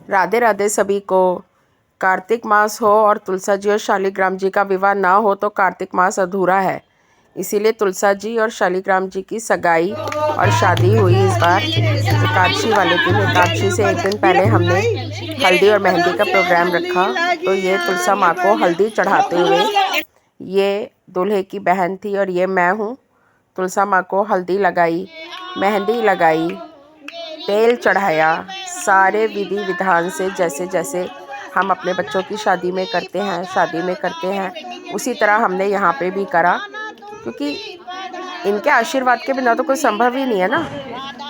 राधे राधे सभी को। कार्तिक मास हो और तुलसा जी और शालिग्राम जी का विवाह ना हो तो कार्तिक मास अधूरा है। इसीलिए तुलसा जी और शालिग्राम जी की सगाई और शादी हुई इस बार एकादशी वाले दिन। एकादशी से एक दिन पहले हमने हल्दी और मेहंदी का प्रोग्राम रखा। तो ये तुलसा माँ को हल्दी चढ़ाते हुए ये दूल्हे की बहन थी और ये मैं हूँ। तुलसा माँ को हल्दी लगाई, मेहंदी लगाई, तेल चढ़ाया, सारे विधि विधान से जैसे जैसे हम अपने बच्चों की शादी में करते हैं उसी तरह हमने यहाँ पे भी करा, क्योंकि इनके आशीर्वाद के बिना तो कोई संभव ही नहीं है ना।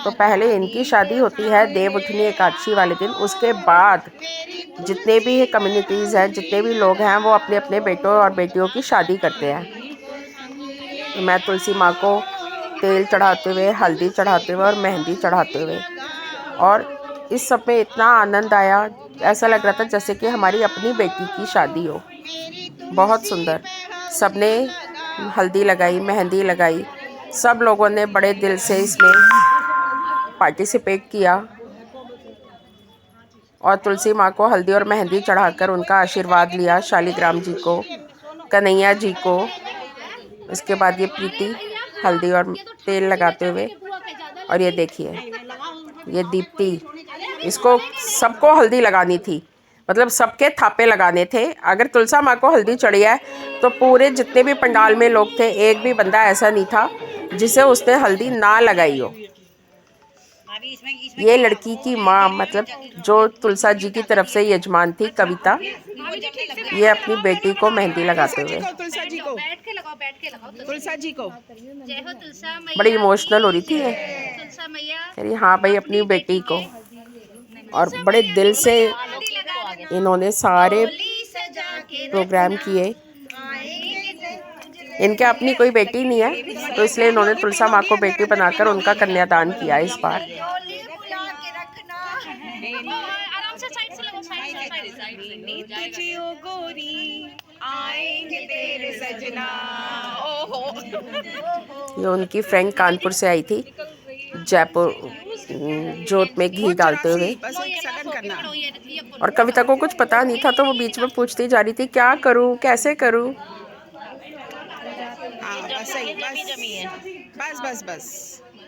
तो पहले इनकी शादी होती है देव उठनी एकादशी वाले दिन, उसके बाद जितने भी कम्युनिटीज़ हैं, जितने भी लोग हैं, वो अपने अपने बेटों और बेटियों की शादी करते हैं। तो मैं तुलसी माँ को तेल चढ़ाते हुए, हल्दी चढ़ाते हुए और मेहंदी चढ़ाते हुए, और इस सब में इतना आनंद आया, ऐसा लग रहा था जैसे कि हमारी अपनी बेटी की शादी हो। बहुत सुंदर। सबने हल्दी लगाई, मेहंदी लगाई, सब लोगों ने बड़े दिल से इसमें पार्टिसिपेट किया और तुलसी माँ को हल्दी और मेहंदी चढ़ाकर उनका आशीर्वाद लिया। शालिग्राम जी को, कन्हैया जी को। इसके बाद ये प्रीति हल्दी और तेल लगाते हुए, और ये देखिए ये दीप्ति, इसको सबको हल्दी लगानी थी, मतलब सबके थापे लगाने थे। अगर तुलसा माँ को हल्दी चढ़ी है तो पूरे जितने भी पंडाल में लोग थे, एक भी बंदा ऐसा नहीं था जिसे उसने हल्दी ना लगाई हो। ये लड़की की माँ, मतलब जो तुलसा जी की तरफ से यजमान थी, कविता, ये अपनी बेटी को मेहंदी लगाते हुए, तुलसा जी को बड़ी इमोशनल हो रही थी ये, कह रही हाँ भाई अपनी बेटी को। और बड़े दिल से इन्होंने सारे प्रोग्राम किए। इनके अपनी कोई बेटी नहीं है, तो इसलिए इन्होंने तुलसा माँ को बेटी बनाकर उनका कन्यादान किया इस बार। ये उनकी फ्रेंड कानपुर से आई थी, जयपुर, जोत में घी डालते हुए। और कविता को कुछ पता नहीं था तो वो बीच में पूछती जा रही थी क्या करूं, कैसे करूं। बस बस बस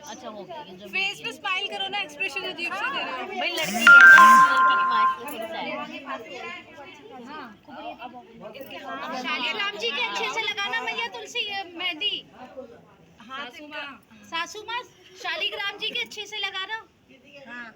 अच्छा हो गया। फेस पे स्माइल करो ना, एक्सप्रेशन अजीब से दे रहे हो भाई, लड़की है ना, लड़की की माइक हां। शालिग्राम जी के अच्छे से लगाना मैया तुलसी मेहंदी। सासू माँ शालिग्राम जी के अच्छे से लगाना। हां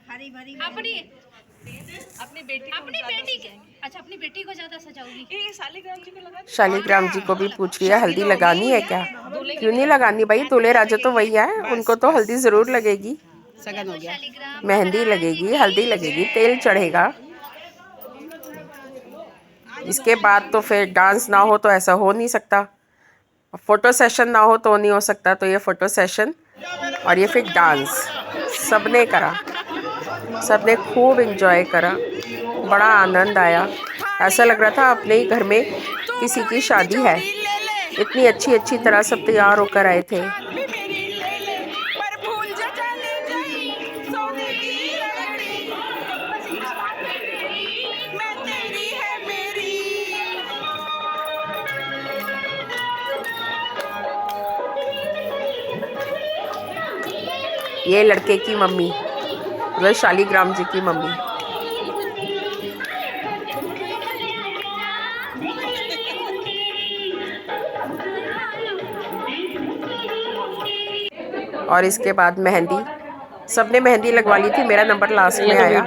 हरी भरी अपनी बेटी के, अच्छा अपनी बेटी को ज्यादा सजाऊंगी। ये शालिग्राम जी को लगा, शालिग्राम जी को भी पूछ रही है हल्दी लगानी है क्या। क्यों नहीं लगानी भाई, दूल्हे राजा तो वही है, उनको तो हल्दी जरूर लगेगी। सगन हो गया, मेहंदी लगेगी, हल्दी लगेगी, तेल चढ़ेगा। इसके बाद तो फिर डांस ना हो तो ऐसा हो नहीं सकता, फोटो सेशन ना हो तो नहीं हो सकता। तो ये फोटो सेशन और ये फिर डांस सबने करा, सबने खूब एंजॉय करा, बड़ा आनंद आया। ऐसा लग रहा था अपने ही घर में किसी की शादी है। इतनी अच्छी अच्छी तरह सब तैयार होकर आए थे। ये लड़के की मम्मी, वो शालिग्राम जी की मम्मी। और इसके बाद मेहंदी, सबने मेहंदी लगवा ली थी, मेरा नंबर लास्ट में आया।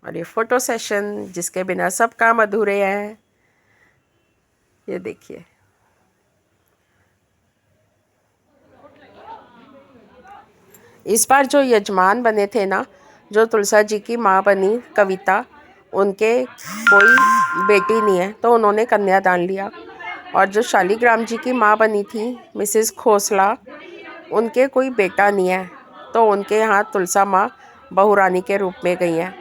और ये फोटो सेशन जिसके बिना सब काम अधूरे हैं। ये देखिए इस बार जो यजमान बने थे ना, जो तुलसा जी की माँ बनी कविता, उनके कोई बेटी नहीं है तो उन्होंने कन्यादान लिया। और जो शालिग्राम जी की माँ बनी थी मिसेस खोसला, उनके कोई बेटा नहीं है तो उनके यहाँ तुलसा माँ बहुरानी के रूप में गई हैं।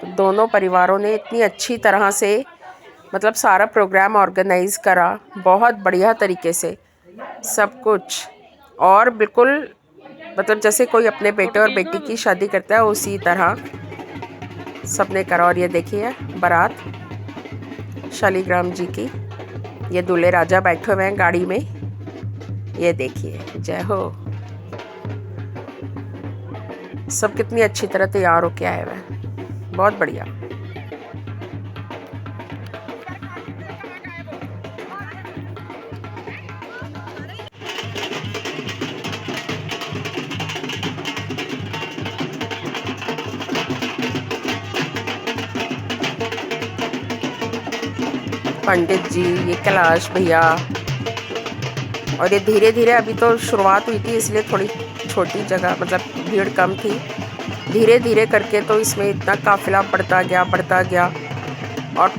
तो दोनों परिवारों ने इतनी अच्छी तरह से मतलब सारा प्रोग्राम ऑर्गेनाइज़ करा, बहुत बढ़िया तरीके से सब कुछ, और बिल्कुल मतलब जैसे कोई अपने बेटे और बेटी की शादी करता है उसी तरह सबने करा। और ये देखिए बारात शालिग्राम जी की, ये दूल्हे राजा बैठे हुए हैं गाड़ी में, ये देखिए। जय हो। सब कितनी अच्छी तरह तैयार होके आए हुए हैं, बहुत बढ़िया। पंडित जी, ये कैलाश भैया, और ये धीरे धीरे, अभी तो शुरुआत हुई थी इसलिए थोड़ी छोटी जगह, मतलब भीड़ कम थी। धीरे धीरे करके तो इसमें इतना काफिला बढ़ता गया। और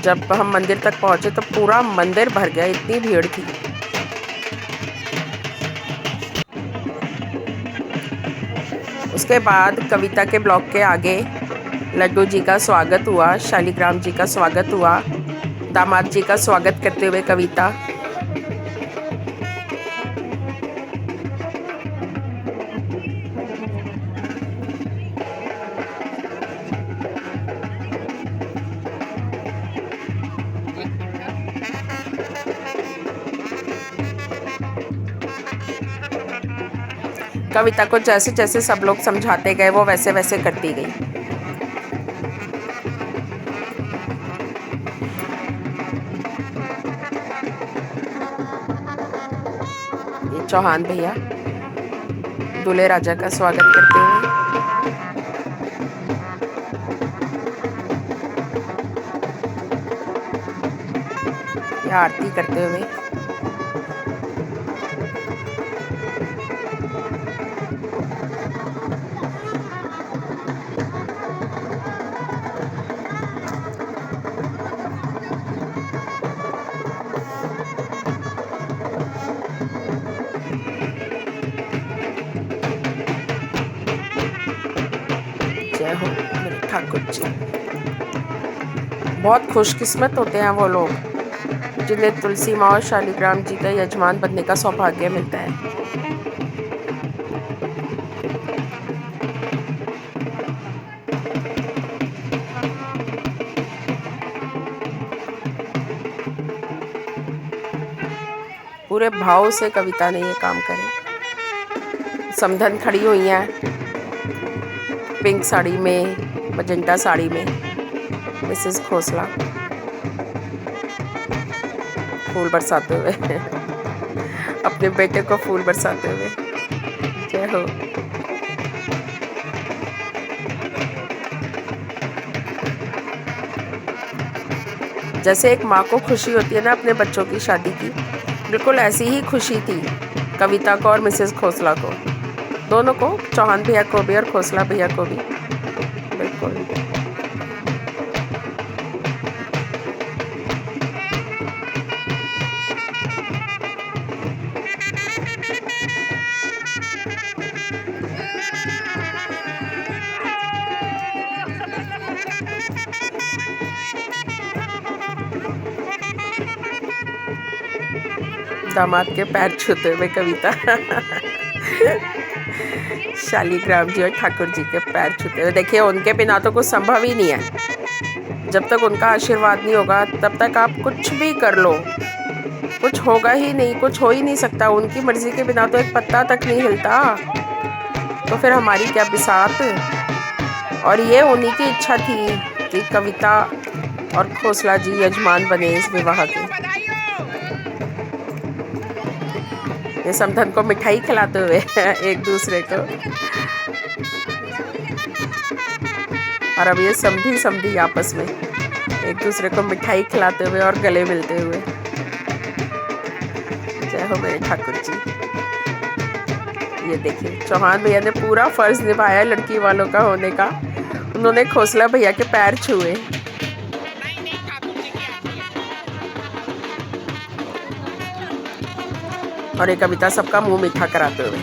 जब हम मंदिर तक पहुंचे तो पूरा मंदिर भर गया, इतनी भीड़ थी। उसके बाद कविता के ब्लॉक के आगे लड्डू जी का स्वागत हुआ, शालिग्राम जी का स्वागत हुआ, दामाद जी का स्वागत करते हुए कविता। कविता को जैसे जैसे सब लोग समझाते गए वो वैसे वैसे करती गई। ये चौहान भैया दूल्हे राजा का स्वागत करते हुए, ये आरती करते हुए। जय हो मेरे ठाकुर जी। बहुत खुशकिस्मत होते हैं वो लोग जिन्हें तुलसी माँ और शालिग्राम जी का यजमान बनने का सौभाग्य मिलता है। पूरे भाव से कविता ने ये काम करे। समधन खड़ी हुई हैं पिंक साड़ी में, मजेंटा साड़ी में। मिसेस खोसला फूल बरसाते हुए अपने बेटे को फूल बरसाते हुए। जय हो। जैसे एक माँ को खुशी होती है ना अपने बच्चों की शादी की, बिल्कुल ऐसी ही खुशी थी कविता को और मिसेस खोसला को, दोनों को, चौहान भैया को भी और खोसला भैया को भी। बिल्कुल दामाद के पैर छूते हुए कविता शालिग्राम जी और ठाकुर जी के पैर छूते हुए। देखिए उनके बिना तो कुछ संभव ही नहीं है। जब तक उनका आशीर्वाद नहीं होगा तब तक आप कुछ भी कर लो, कुछ होगा ही नहीं, कुछ हो ही नहीं सकता। उनकी मर्जी के बिना तो एक पत्ता तक नहीं हिलता, तो फिर हमारी क्या बिसात। और ये उन्हीं की इच्छा थी कि कविता और खोसला जी यजमान बने इस विवाह के। ये समधन को मिठाई खिलाते हुए एक दूसरे को, और अब ये समधी आपस में एक दूसरे को मिठाई खिलाते हुए और गले मिलते हुए। जय हो मेरे ठाकुर जी। ये देखिए चौहान भैया ने पूरा फर्ज निभाया लड़की वालों का होने का। उन्होंने खोसला भैया के पैर छुए। और ये कविता सबका मुंह मीठा कराते हुए।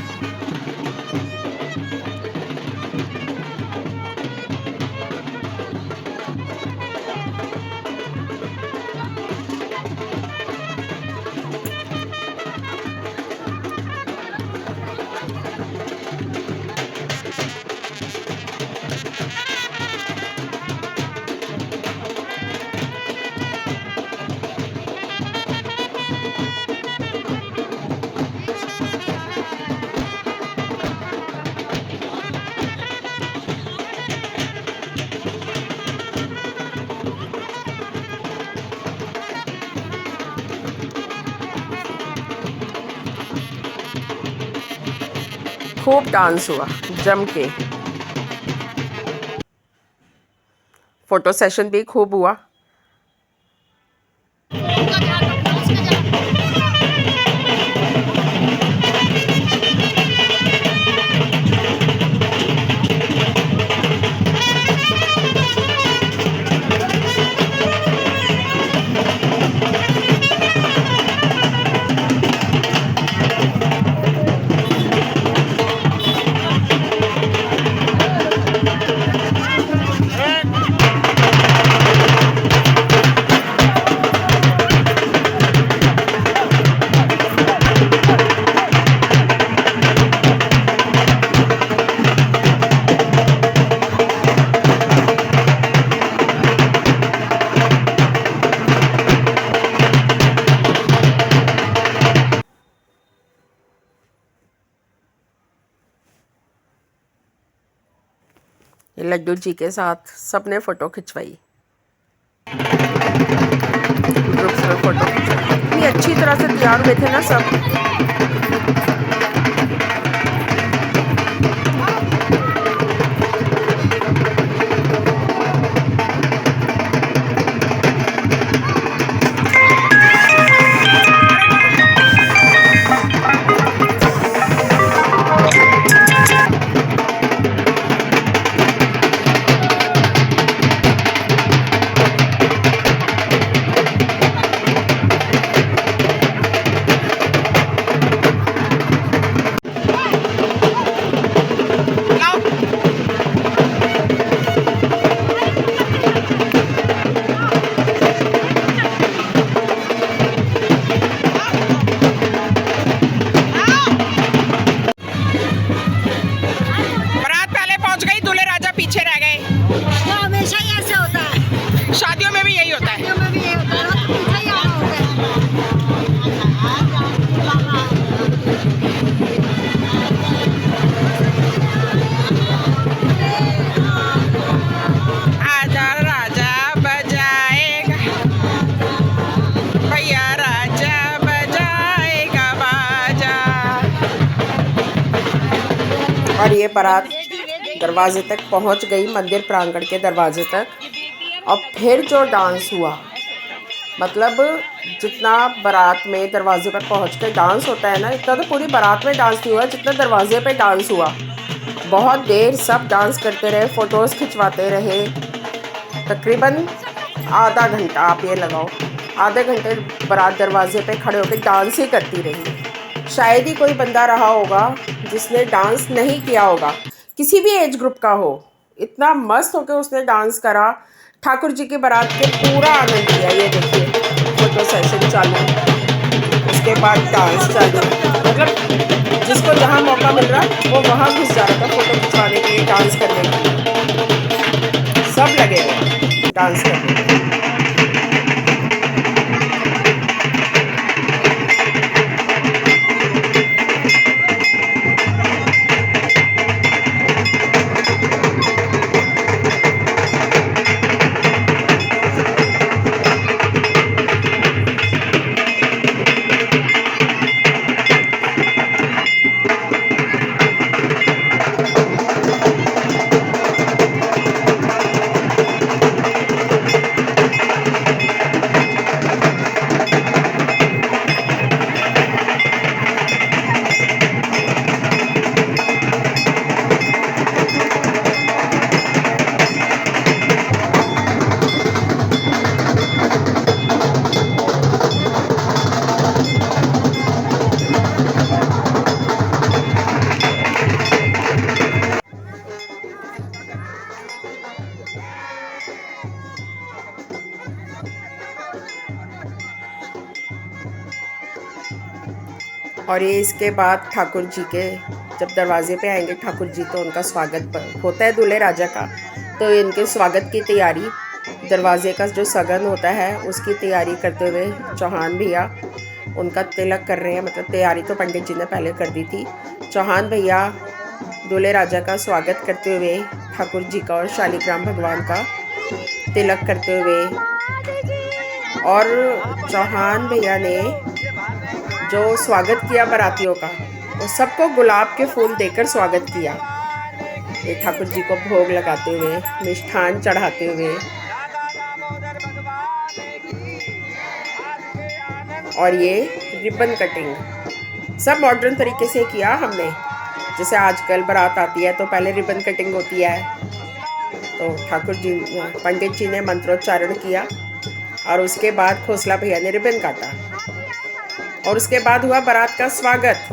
खूब डांस हुआ जम के। फोटो सेशन भी खूब हुआ। ये लड्डू जी के साथ सबने फ़ोटो खिंचवाई, ग्रुप्स में फ़ोटो खिंचवाई। इतनी अच्छी तरह से तैयार हुए थे ना सब। शादियों में भी यही होता है। आजा राजा बजाएगा, भैया राजा बजाएगा बाजा। और ये बारात दरवाजे तक पहुंच गई, मंदिर प्रांगण के दरवाजे तक। और फिर जो डांस हुआ, मतलब जितना बारात में दरवाजे पर पहुंच कर डांस होता है ना, इतना तो पूरी बारात में डांस नहीं हुआ जितना दरवाजे पे डांस हुआ। बहुत देर सब डांस करते रहे, फ़ोटोज़ खिंचवाते रहे। तकरीबन आधा घंटा आप ये लगाओ, आधे घंटे बारात दरवाजे पे खड़े होकर डांस ही करती रही। शायद ही कोई बंदा रहा होगा जिसने डांस नहीं किया होगा, किसी भी एज ग्रुप का हो। इतना मस्त होकर उसने डांस करा, ठाकुर जी की बारात के पूरा आनंद लिया। ये देखिए फोटो सेशन चालू, उसके बाद डांस चालू। मतलब जिसको जहाँ मौका मिल रहा वो वहाँ घुस जा रहा था फ़ोटो खिंचवाने के लिए, डांस करने के लिए। सब लगे हुए डांस करने के लिए। और ये इसके बाद ठाकुर जी के जब दरवाजे पे आएंगे ठाकुर जी, तो उनका स्वागत होता है दूल्हे राजा का। तो इनके स्वागत की तैयारी, दरवाजे का जो सगन होता है उसकी तैयारी करते हुए चौहान भैया उनका तिलक कर रहे हैं। मतलब तैयारी तो पंडित जी ने पहले कर दी थी। चौहान भैया दूल्हे राजा का स्वागत करते हुए ठाकुर जी का और शालिग्राम भगवान का तिलक करते हुए, और चौहान भैया ने जो स्वागत किया बारातियों का, और सबको गुलाब के फूल देकर स्वागत किया। ये ठाकुर जी को भोग लगाते हुए, मिष्ठान चढ़ाते हुए, और ये रिबन कटिंग सब मॉडर्न तरीके से किया हमने। जैसे आजकल बारात आती है तो पहले रिबन कटिंग होती है, तो ठाकुर जी पंडित जी ने मंत्रोच्चारण किया और उसके बाद खोसला भैया ने रिबन काटा और उसके बाद हुआ बारात का स्वागत।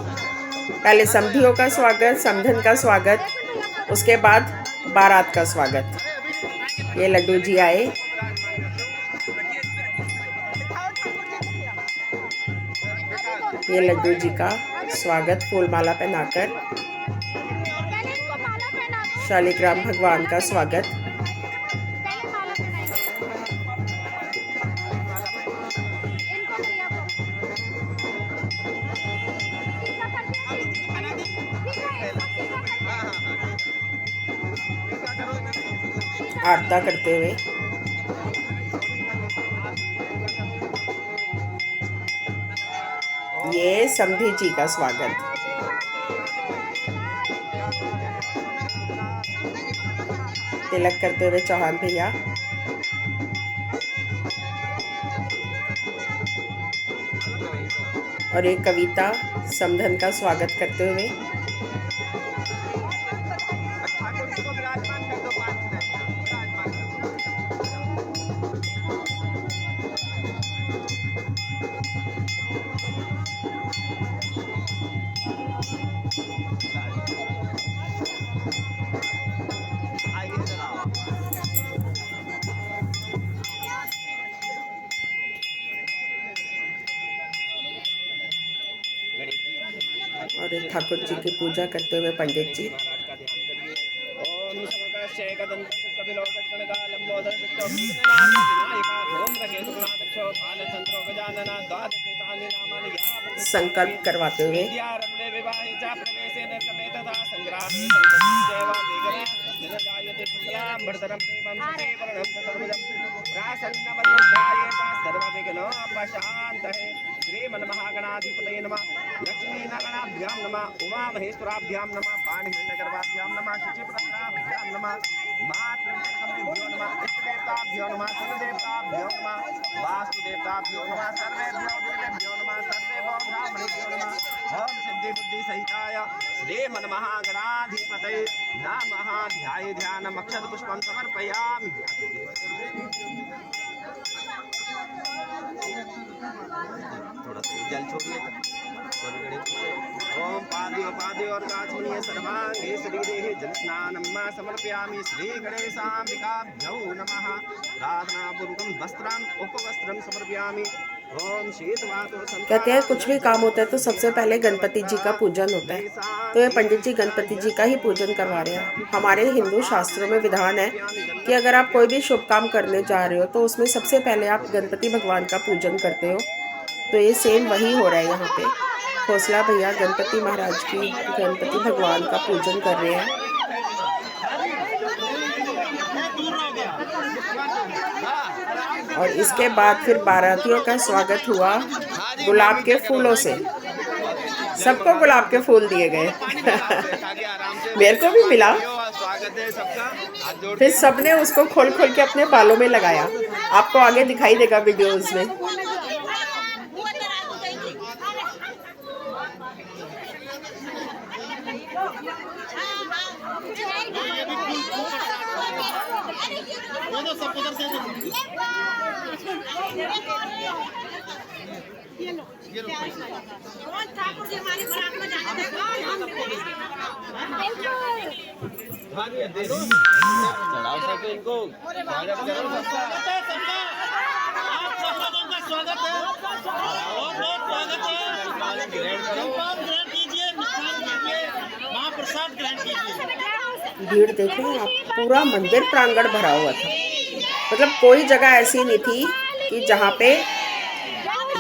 पहले समधियों का स्वागत, समधन का स्वागत, उसके बाद बारात का स्वागत। ये लड्डू जी आए, ये लड्डू जी का स्वागत फूलमाला पहनाकर, शालिग्राम भगवान का स्वागत। आरता करते हुए ये समधी जी का स्वागत। तिलक करते हुए चौहान भैया, और एक कविता समधन का स्वागत करते हुए। और ठाकुर जी की पूजा करते हुए पंडित जी। संकल्प करवाते हुए महागणाधिपतये नमः, लक्ष्मी नागणाभ्याम नमः, उमा महेश्वराभ्याम नमः, बाणहिरण्यगर्भाभ्याम नमः, शुचिप्रभ्याम नमः, मातृभ्यो नमः, इष्टदेवताभ्यो नमः, कुलदेवताभ्यो नमः, वास्तुदेवताभ्यो नमः, सर्वेभ्यो देवेभ्यो नमः, सर्वेभ्यो ब्राह्मणेभ्यो नमः। ओम सिद्धि बुद्धि सहिताय श्रीमन्महागणाधिपतये नमः। ध्याये ध्यानम् अक्षतपुष्पं समर्पयामि। थोड़ा सा जल छोड़िए। ओम पाद्यो और काचमनीय सर्वांगे शरीरे जल स्नानं समर्पयामि। श्री गणेशाम्बिकाभ्यो नमः। प्रार्थना पूर्वकं वस्त्रम् उपवस्त्रं समर्पयामि। ओम कहते हैं कुछ भी काम होता है तो सबसे पहले गणपति जी का पूजन होता है, तो ये पंडित जी गणपति जी का ही पूजन करवा रहे हैं। हमारे हिंदू शास्त्रों में विधान है कि अगर आप कोई भी शुभ काम करने जा रहे हो तो उसमें सबसे पहले आप गणपति भगवान का पूजन करते हो, तो ये सेम वही हो रहा है यहाँ पे। खोसला भैया गणपति महाराज की, गणपति भगवान का पूजन कर रहे हैं। और इसके बाद फिर बारातियों का स्वागत हुआ गुलाब के फूलों से। सबको गुलाब के फूल दिए गए। मेरे को भी मिला। फिर सबने उसको खोल खोल के अपने बालों में लगाया। आपको आगे दिखाई देगा वीडियोस में। चढ़ाओ सके इनको। स्वागत करो सबका। आप सब लोगों का स्वागत है। बहुत बहुत स्वागत है। ग्रहण कीजिए, मिष्ठान कीजिए, महाप्रसाद ग्रहण कीजिए। भीड़ देखें आप, पूरा मंदिर प्रांगण भरा हुआ था। मतलब कोई जगह ऐसी नहीं थी कि जहाँ पे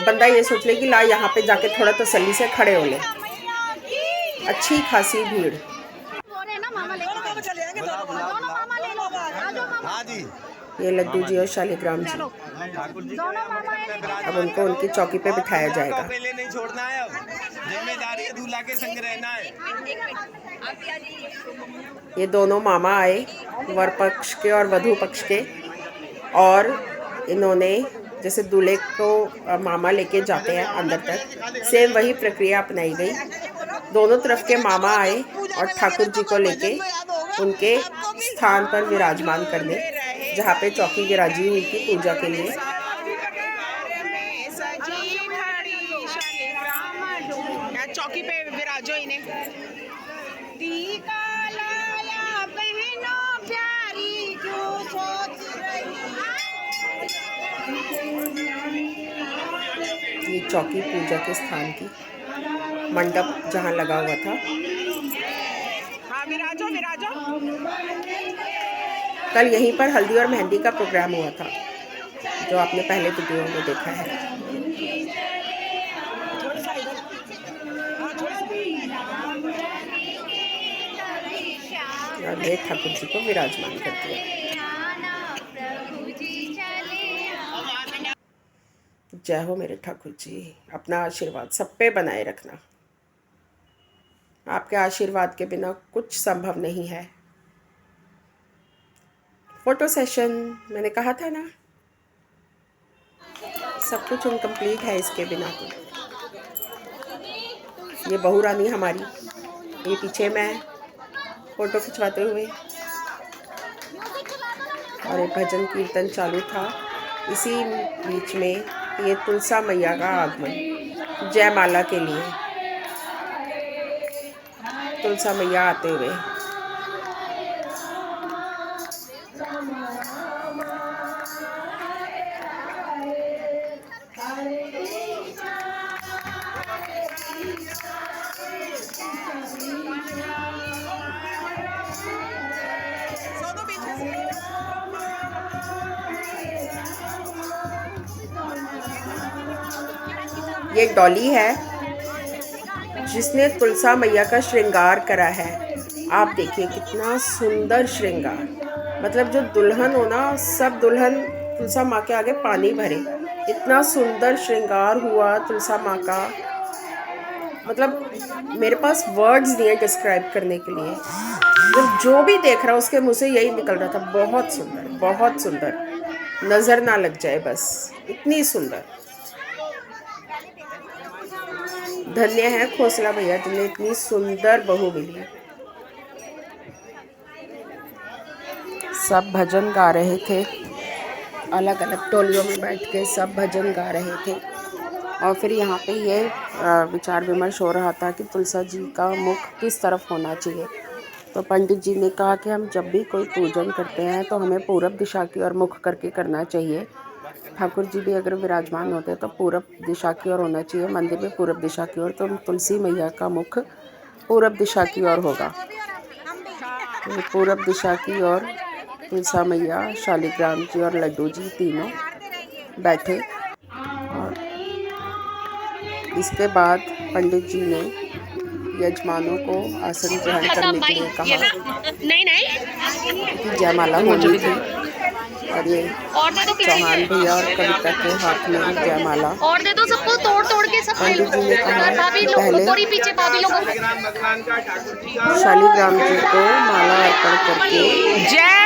बंदा ये सोच ले कि ला यहाँ पे जाके थोड़ा तसल्ली से खड़े हो ले। अच्छी खासी भीड़। हाँ जी। ये लड्डू जी और शालिग्राम जी। अब उनको उनकी चौकी पे बिठाया जाएगा। पहले नहीं छोड़ना है, अब जिम्मेदारी है दूल्हा के संग रहना है। ये दोनों मामा आए, वर पक्ष के और वधू पक्ष के, और इन्होंने जैसे दूल्हे को मामा लेके जाते हैं अंदर तक, सेम वही प्रक्रिया अपनाई गई। दोनों तरफ के मामा आए और ठाकुर जी को लेके उनके स्थान पर विराजमान करने, जहाँ पे चौकी विराजी हुई थी पूजा के लिए। चौकी पे विराजो इन्हें। टीका लाया बहनों प्यारी क्यों सोच रही। ये चौकी पूजा के स्थान की मंडप जहाँ लगा हुआ था। हाँ विराजो विराजो। कल यहीं पर हल्दी और मेहंदी का प्रोग्राम हुआ था, जो आपने पहले वीडियो में देखा है। और ये ठाकुर जी को विराजमान कर दिया। जय हो मेरे ठाकुर जी, अपना आशीर्वाद सब पे बनाए रखना। आपके आशीर्वाद के बिना कुछ संभव नहीं है। फोटो सेशन मैंने कहा था ना, सब कुछ इनकम्प्लीट है इसके बिना। तो ये बहू रानी हमारी, ये पीछे मैं फोटो खिंचवाते हुए, और ये भजन कीर्तन चालू था। इसी बीच में ये तुलसा मैया का आगमन जयमाला के लिए, तुलसा मैया आते हुए। ये डॉली है जिसने तुलसा मैया का श्रृंगार करा है। आप देखिए कितना सुंदर श्रृंगार, मतलब जो दुल्हन हो ना, सब दुल्हन तुलसा माँ के आगे पानी भरे। इतना सुंदर श्रृंगार हुआ तुलसा माँ का, मतलब मेरे पास वर्ड्स नहीं है डिस्क्राइब करने के लिए। जो भी देख रहा उसके मुंह से यही निकल रहा था, बहुत सुंदर, बहुत सुंदर, नज़र ना लग जाए बस, इतनी सुंदर। धन्य है खोसला भैया जिन्हें इतनी सुंदर बहू मिली। सब भजन गा रहे थे, अलग अलग टोलियों में बैठ के सब भजन गा रहे थे। और फिर यहाँ पे ये विचार विमर्श हो रहा था कि तुलसा जी का मुख किस तरफ होना चाहिए। तो पंडित जी ने कहा कि हम जब भी कोई पूजन करते हैं तो हमें पूरब दिशा की ओर मुख करके करना चाहिए। ठाकुर जी भी अगर विराजमान होते तो पूरब दिशा की ओर होना चाहिए, मंदिर में पूरब दिशा की ओर। तो तुलसी मैया का मुख पूरब दिशा की ओर होगा। तो पूरब दिशा की ओर तुलसा मैया, शालिग्राम जी और लड्डू जी तीनों बैठे। और इसके बाद पंडित जी ने यजमानों को आसन ग्रहण करने के लिए कहा कि जयमाला होनी थी। और ये चौहान भैया और कविता के हाथ में जयमाला। और दे दो सबको, तोड़ तोड़ के सब पंडित जी ने कहा कि पहले पीछे भाभी लोगों शालिग्राम जी को माला अर्पण करके,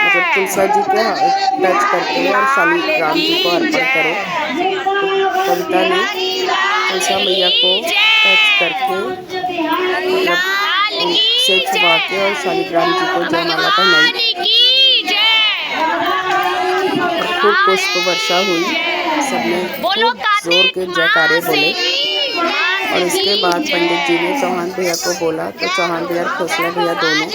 मतलब तुलसा जी के टच करके और शालिग्राम जी को अर्पण करो। तो कविता ने तुलसा मैया को टच करके, मतलब उनसे छुपा के और शालिग्राम जी को जयमाला पहनाई। खूब पुष्प वर्षा हुई, सबने खूब जोर के जयकारे बोले। और इसके बाद पंडित जी ने चौहान भैया को बोला, तो चौहान भैया और खोसला भैया दोनों,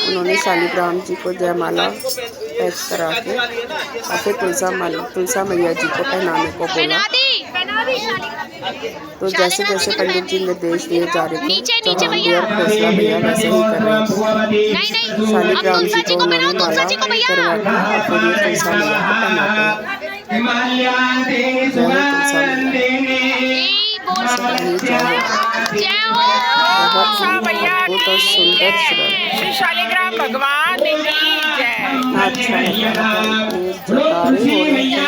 उन्होंने शालिग्राम जी को जयमाला टच करा के और फिर तुलसा मैया जी को पहनाने को बोला। तो जैसे जैसे पंडित जी निर्देश दिए जा रहे थे, चौहान भैया और खोसला भैया वैसे ही कर रहे थे। शालिग्राम जी को उन्होंने माला करवा के और फिर ये तुलसा मैया को पहनाते हैं। जय हो तुलसा मैया, जय हो। बहुत सा ही मैया अद्भुत और सुंदर श्रृंगार। श्री शालिग्राम भगवान की जय। इतना अच्छा लग रहा था, इतने जयकारे हो रहे थे,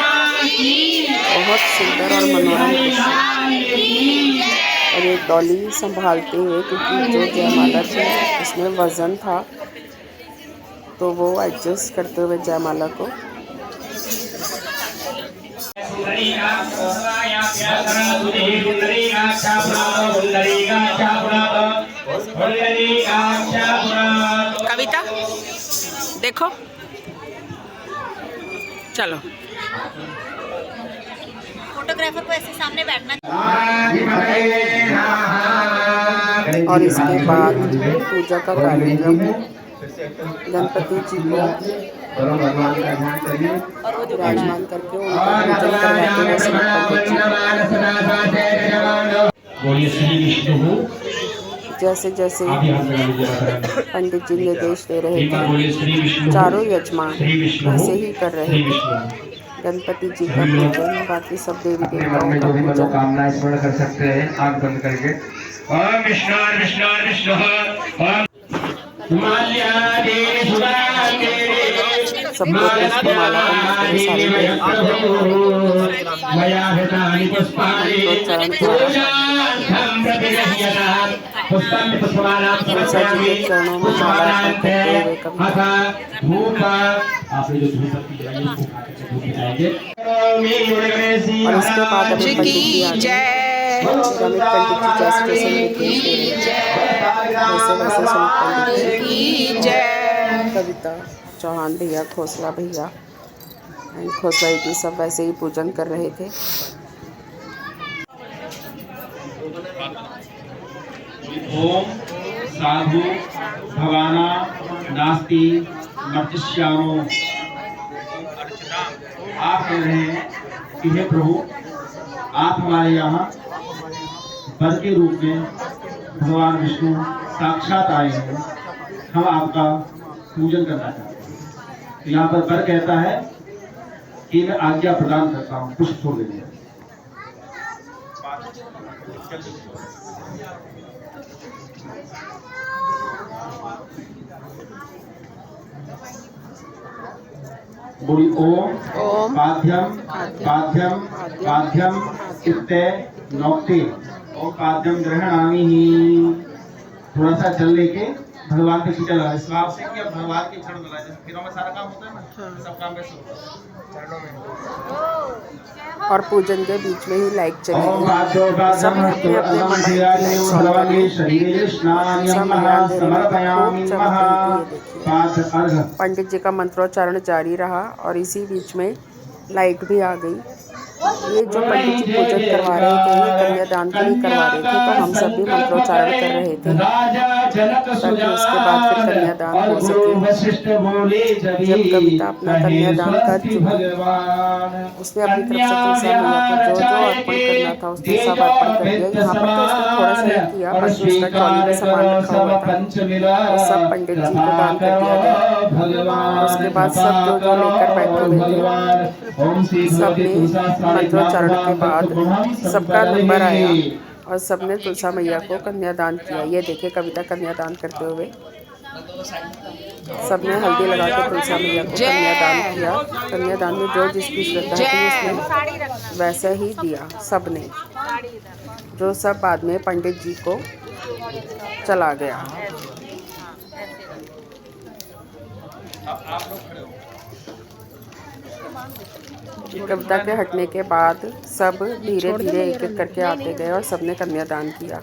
बहुत सुंदर और मनोरम दृश्य। और ये डॉली संभालते हुए, क्योंकि जो जयमाला थी उसमें वजन था, तो वो एडजस्ट करते हुए जयमाला को। कविता देखो, चलो फोटोग्राफर को ऐसे सामने बैठना। और इसके बाद पूजा का कार्यक्रम, गणपति जी को विराजमान करके उनका पूजन करवाते हैं पंडित जी। जैसे जैसे पंडित जी निर्देश दे रहे थे, चारों यजमान वैसे ही कर रहे थे। गणपति जी का पूजन, बाकी सब देवी देवताओं का पूजन। कामना स्मरण कर सकते हैं आंख बंद करके। ओम विष्णु विष्णु विष्णु सब लोग पुष्पमाला को मुझे सारे तुलसा जी के चरणों में माला अर्पण करते हुए कविता। और इसके बाद अभी पंडित जी आ गए। अमित पंडित जी जैसे जैसे निर्देश दे रहे थे वैसे वैसे सुमित पंडित जी जय। कविता चौहान भैया, खोसला भैया एंड खोसला जी सब वैसे ही पूजन कर रहे थे। ओम साधु भवाना नास्ति मर्तिष्यामो। आप कह रहे हैं कि हे प्रभु, आप हमारे यहाँ वर के रूप में भगवान विष्णु साक्षात आए हैं, हम आपका पूजन करना चाहते हैं। तो यहाँ पर वर कहता है कि मैं आज्ञा प्रदान करता हूँ, पुष्प छोड़ देंगे। बोली ओम पाद्यम पाद्यम पाद्यम इत्ते नौक्ते। ओम पाद्यम ग्रहणामि ही। थोड़ा सा जल लेके भगवान के चीटा लगा इस भाव से कि अब भगवान के चरण लगाए। जैसे फिरों में सारा काम होता है ना, सब काम वैसे होता है चरणों में। और पूजन के बीच में ही लाइट चलेगी। सब अपने अपने मन में पंडित जी का मंत्रोच्चारण जारी रहा और इसी बीच में लाइट भी आ गई। ये जो पंडित जी पूजन करवा रहे थे, ये कन्यादान के लिए करवा रहे थे, तो हम सब भी मंत्रोच्चारण कर रहे थे ताकि उसके बाद फिर कन्यादान हो सके। जब कविता अपना कन्यादान कर चुकी, उसने अपनी तरफ से तुलसा मैया को जो जो अर्पण करना था उसने सब अर्पण कर दिया। यहाँ पर तो उसने थोड़ा सा ही किया, बस उसका ट्रॉली में सामान रखा हुआ था वो सब पंडित जी को दान कर दिया गया। उसके बाद सब जो जो लेकर बैठे हुए थे, सबने मंत्रोच्चारण के बाद सबका नंबर आया और सबने तुलसा मैया को कन्यादान किया। ये देखिए कविता कन्यादान करते हुए सबने हल्दी लगा के तुलसा मैया को कन्यादान किया। कन्यादान में जो जिसकी श्रद्धा थी उसने वैसे ही दिया सबने, जो सब बाद में पंडित जी को चला गया। कविता के हटने के बाद सब धीरे धीरे एक एक करके आते गए और सबने कन्यादान किया।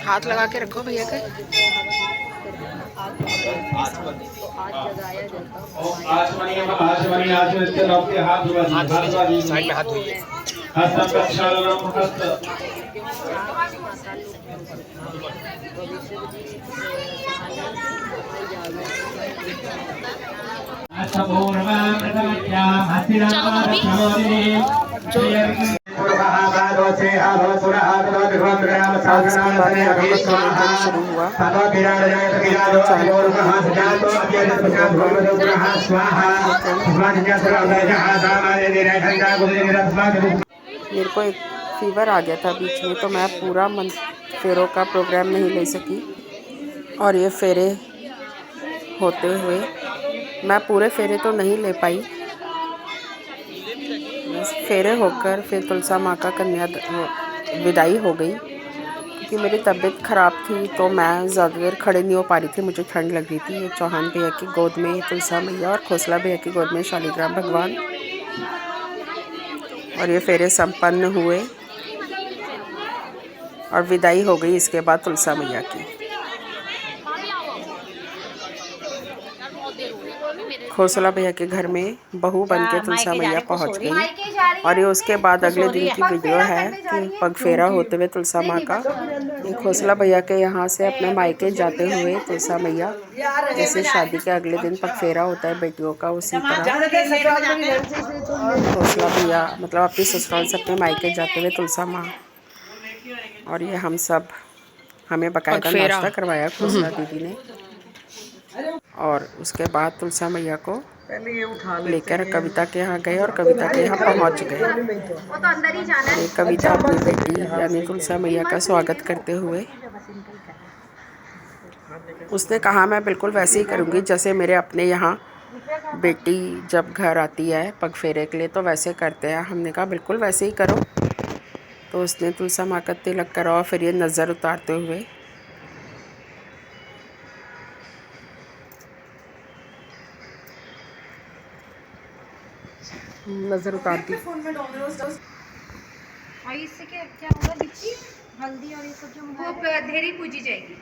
हाथ लगा के रखो भैया के। साइड में हाथ धोइए। चलो और इसके बाद यहाँ पर कमेंट शुरू हुआ। मेरे को एक फीवर आ गया था बीच में, तो मैं पूरा फेरों का प्रोग्राम नहीं ले सकी, और ये फेरे होते हुए मैं पूरे फेरे तो नहीं ले पाई। बस फेरे होकर फिर तुलसा माँ का कन्या विदाई हो गई, क्योंकि मेरी तबीयत ख़राब थी तो मैं ज़्यादा देर खड़े नहीं हो पा रही थी, मुझे ठंड लग रही थी। ये चौहान भैया की गोद में तुलसा मैया और खोसला भैया की गोद में शालिग्राम भगवान, और ये फेरे संपन्न हुए और विदाई हो गई इसके बाद तुलसा मैया की। खोसला भैया के घर में बहू बन के तुलसा मैया पहुंच गई, और ये उसके बाद अगले दिन की वीडियो है कि पगफेरा होते हुए तुलसा माँ का। ये खोसला भैया के यहाँ से अपने मायके जाते हुए तुलसा मैया, जैसे शादी के अगले दिन पगफेरा होता है बेटियों का, उसी तरह खोसला भैया मतलब अपनी ससुराल से अपने मायके जाते हुए तुलसा माँ। और ये हमें बकायदा नाश्ता करवाया खोसला दीदी ने, और उसके बाद तुलसा मैया को लेकर कविता के यहाँ गए और कविता के यहाँ पहुँच गए। ये कविता अपनी बेटी यानी तुलसा मैया का स्वागत करते हुए उसने कहा मैं बिल्कुल वैसे ही करूँगी जैसे मेरे अपने यहाँ बेटी जब घर आती है पगफेरे के लिए तो वैसे करते हैं। हमने कहा बिल्कुल वैसे ही करो। तो उसने तुलसा माँ का तिलक करा और फिर ये नज़र उतारते हुए नज़र उतारती। और इससे क्या होगा दीदी? हल्दी और ये सब जो वो धेरी पूजी जाएगी।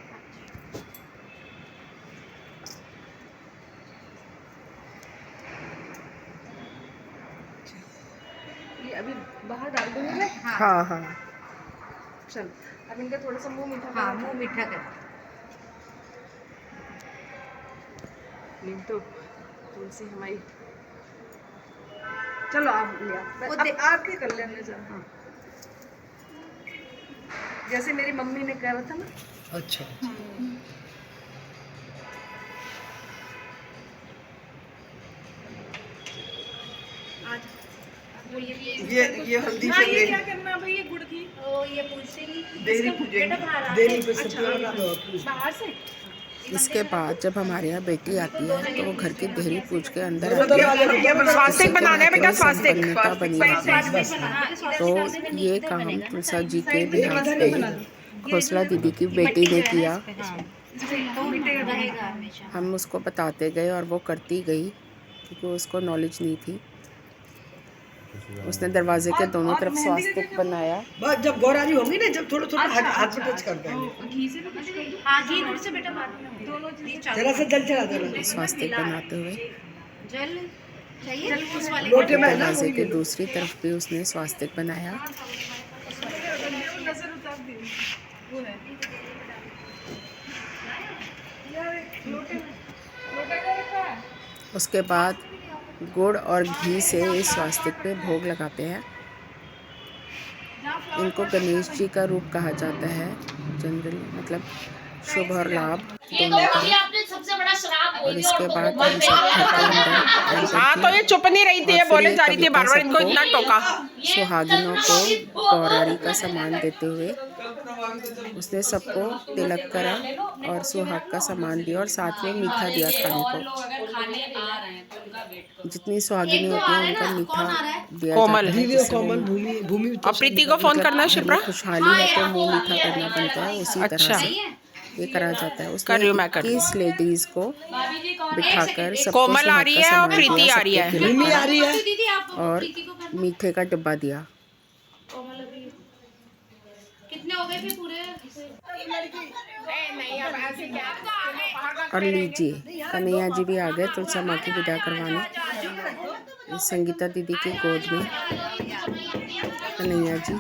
ये अभी बाहर डाल दूंगी। हाँ हाँ चल अब इनका थोड़ा सा मुंह मीठा। हाँ मुंह मीठा कर। नहीं तो तुलसी हमारी। चलो आप लिया आप ही कर लेने जा। हाँ जैसे मेरी मम्मी ने कहा था ना। अच्छा ये हल्दी से ये क्या करना भाई? ये गुड़ की ओ ये पूछेगी देरी पूजेंगे। देरी पूछ बाहर से। इसके बाद जब हमारे यहाँ बेटी आती है तो वो घर की देहरी पूज के अंदर आती है। स्वास्तिक बनाना है बेटा, स्वास्तिक मान्यता बनी है। तो ये काम तुलसा जी के बिहार पे खोसला दीदी की बेटी ने किया। हम उसको बताते गए और वो करती गई क्योंकि उसको नॉलेज नहीं थी। उसने दरवाजे के दोनों तरफ स्वास्तिक बनाया। जब गौरानी होगी ना जब थोड़ा थोड़ा हाथ पे टच कर देंगे। हाँ घी गुड़ से बेटा बात दोनों जरा सा जल चढ़ा देना। स्वास्तिक बनाते हुए जल चाहिए उस वाले लोटे में ना। दरवाजे के दूसरी तरफ भी उसने स्वास्तिक बनाया। उसके बाद गुड़ और घी से इस स्वास्तिक पे भोग लगाते हैं। इनको गणेश जी का रूप कहा जाता है जनरली, मतलब शुभ और लाभ दोनों का। और इसके बाद हम सब घर के अंदर हाँ तो ये चुप नहीं रही थी, ये बोले जा रही थी बार बार, इनको इतना टोका। सुहागिनों को पौराड़ी का सामान देते हुए उसने सबको तिलक करा और सुहाग का सामान दिया और साथ में मीठा दिया खाने को। जितनी सुहागिनी होती है उनका मीठा दिया कोमल जाता है, जिससे भूमि और प्रीति को फोन करना शिप्रा। खुशहाली है तो मुंह मीठा करना बनता है। उसी तरह से ये करा जाता है। उसने 21 लेडीज को बिठाकर सबको कोमल आ रही है और प्रीति आ रही है। भूमि आ रही है और मीठे का डिब्बा दिया। कितने हो गए फिर पूरे? और लीजिए कन्हैया जी भी आ गए तुलसा माँ की विदा करवाने। संगीता दीदी की गोद में कन्हैया जी।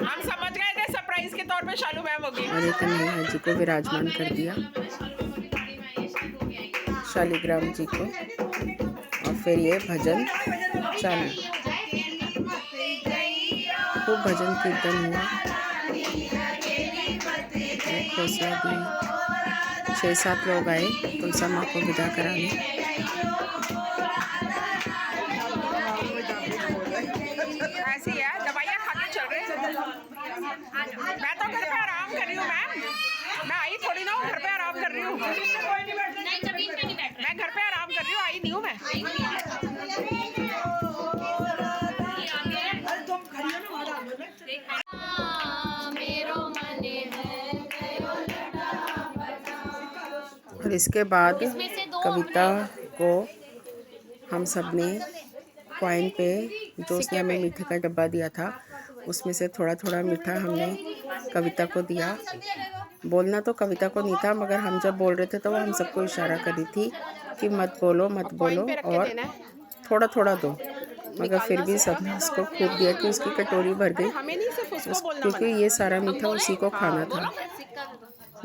हम समझ गए थे सरप्राइज के तौर पे शालू मैम होगी। और ये कन्हैया जी को विराजमान कर दिया, शालिग्राम जी को। और फिर ये भजन चालू, खूब भजन कीर्तन हुआ। खोसला दी, 6-7 लोग आए तुलसा माँ को विदा कराने। ऐसी है, दवाइयाँ खा के चल रहे हैं। मैं तो घर पे आराम कर रही हूँ मैम, मैं आई थोड़ी ना हूँ, घर पे आराम कर रही हूँ। मैं घर पे आराम कर रही हूँ, आई नहीं हूँ मैं। और इसके बाद कविता को हम सब ने कॉइन पे, जो उसने हमें मीठे का डब्बा दिया था, उसमें से थोड़ा थोड़ा मीठा हमने कविता को दिया। बोलना तो कविता को नहीं था, मगर हम जब बोल रहे थे तो वो हम सबको इशारा कर रही थी कि मत बोलो और थोड़ा थोड़ा दो, मगर फिर भी सबने उसको खूब दिया कि उसकी कटोरी भर गई, क्योंकि ये सारा मीठा उसी को खाना था।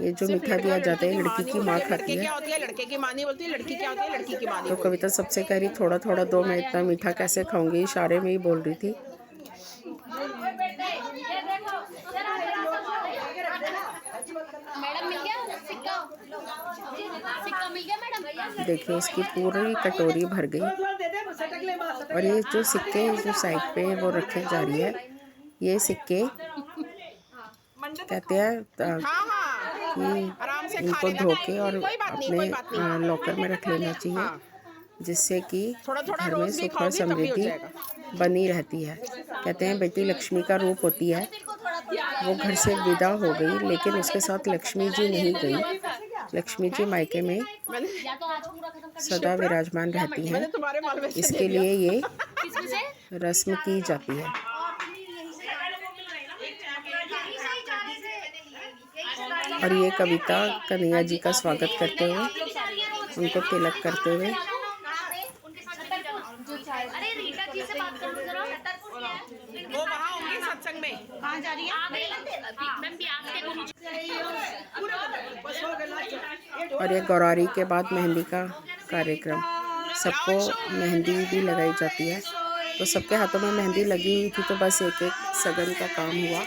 ये जो मीठा दिया जाता है लड़की की माँ खाती है। लड़के की माँ नहीं बोलती, लड़की क्या होती है, लड़की की माँ नहीं। तो कविता सबसे कह रही थोड़ा थोड़ा दो, मैं इतना मीठा कैसे खाऊंगी, इशारे में ही बोल रही थी। मैडम मिल गया सिक्का, सिक्का मिल गया मैडम। देखिए उसकी पूरी कटोरी भर गई। और ये जो सिक्के जो साइड पे वो रखे जा रही है, ये सिक्के कहते हैं कि इनको धो के और अपने लॉकर में रख लेना चाहिए, जिससे कि घर में सुख और समृद्धि बनी रहती है। कहते हैं बेटी लक्ष्मी का रूप होती है। वो घर से विदा हो गई, लेकिन उसके साथ लक्ष्मी जी नहीं गई। लक्ष्मी जी मायके में सदा विराजमान रहती हैं, इसके लिए ये रस्म की जाती है। और ये कविता कन्हैया जी का स्वागत करते हुए, उनको तिलक करते हुए, अरे रीटा जी से बात करो जरा। वो वहाँ होंगी सत्संग में। कहाँ जा रही है? मैम ब्याह के। और ये गौरारी के बाद मेहंदी का कार्यक्रम, सबको मेहंदी भी लगाई जाती है। तो सबके हाथों में मेहंदी लगी हुई थी, तो बस एक एक सगन का काम हुआ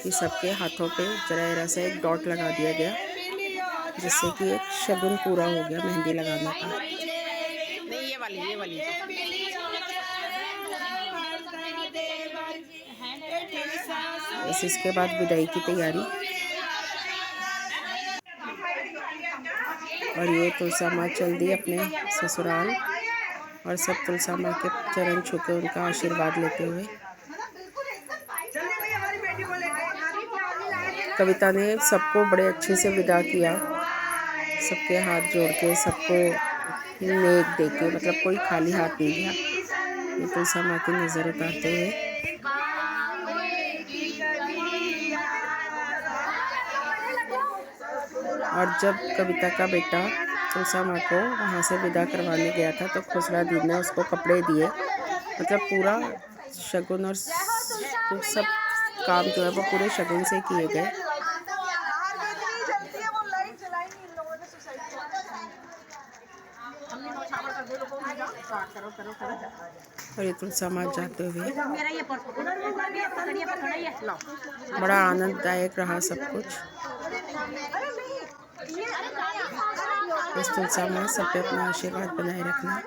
कि सबके हाथों पे जरा सा एक डॉट लगा दिया गया, जिससे कि एक शगुन पूरा हो गया मेहंदी लगाने का। नहीं ये वाली बस इसके बाद विदाई की तैयारी। और ये तुलसा माँ चल दी अपने ससुराल, और सब तुलसा माँ के चरण छू के उनका आशीर्वाद लेते हुए। कविता ने सबको बड़े अच्छे से विदा किया, सबके हाथ जोड़ के, सबको नेक दे के, मतलब कोई खाली हाथ नहीं गया। ये तुलसा माँ की नज़र उतारते हुए। और जब कविता का बेटा तुलसा माँ को वहाँ से विदा करवाने गया था, तो खुसरा दी ने उसको कपड़े दिए, मतलब पूरा शगुन और सब काम जो है वो पूरे शगुन से किए गए। और ये तुलसा माँ जाते हुए, बड़ा आनंददायक रहा सब कुछ। इस तुलसा माँ सब पे अपना आशीर्वाद बनाए रखना,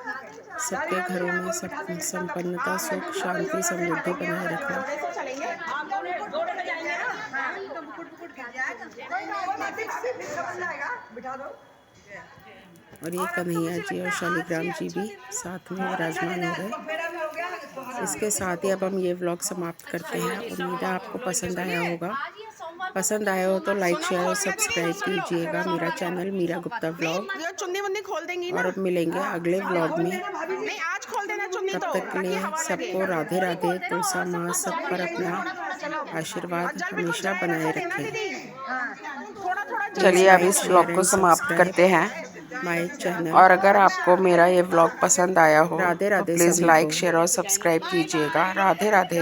सबके घरों में सब संपन्नता, सुख, शांति, समृद्धि बनाए रखना। और ये कन्हैया जी और शालिग्राम जी भी साथ में विराजमान हो गए। इसके साथ ही अब हम ये व्लॉग समाप्त करते हैं। उम्मीद है आपको पसंद आया होगा। पसंद आया हो तो लाइक, शेयर और सब्सक्राइब कीजिएगा मेरा चैनल मीरा गुप्ता व्लॉग। चुन्नी वुन्नी खोल देंगी ना? और अब मिलेंगे अगले व्लॉग में। नहीं आज खोल देना चुन्नी तो। तब तक के लिए सबको राधे राधे। तुलसा माँ सब पर अपना आशीर्वाद हमेशा बनाए रखें। चलिए अब इस व्लॉग को समाप्त करते हैं माय चैनल। और अगर आपको मेरा ये व्लॉग पसंद आया हो, Radhe Radhe, please like, share और सब्सक्राइब कीजिएगा। राधे राधे।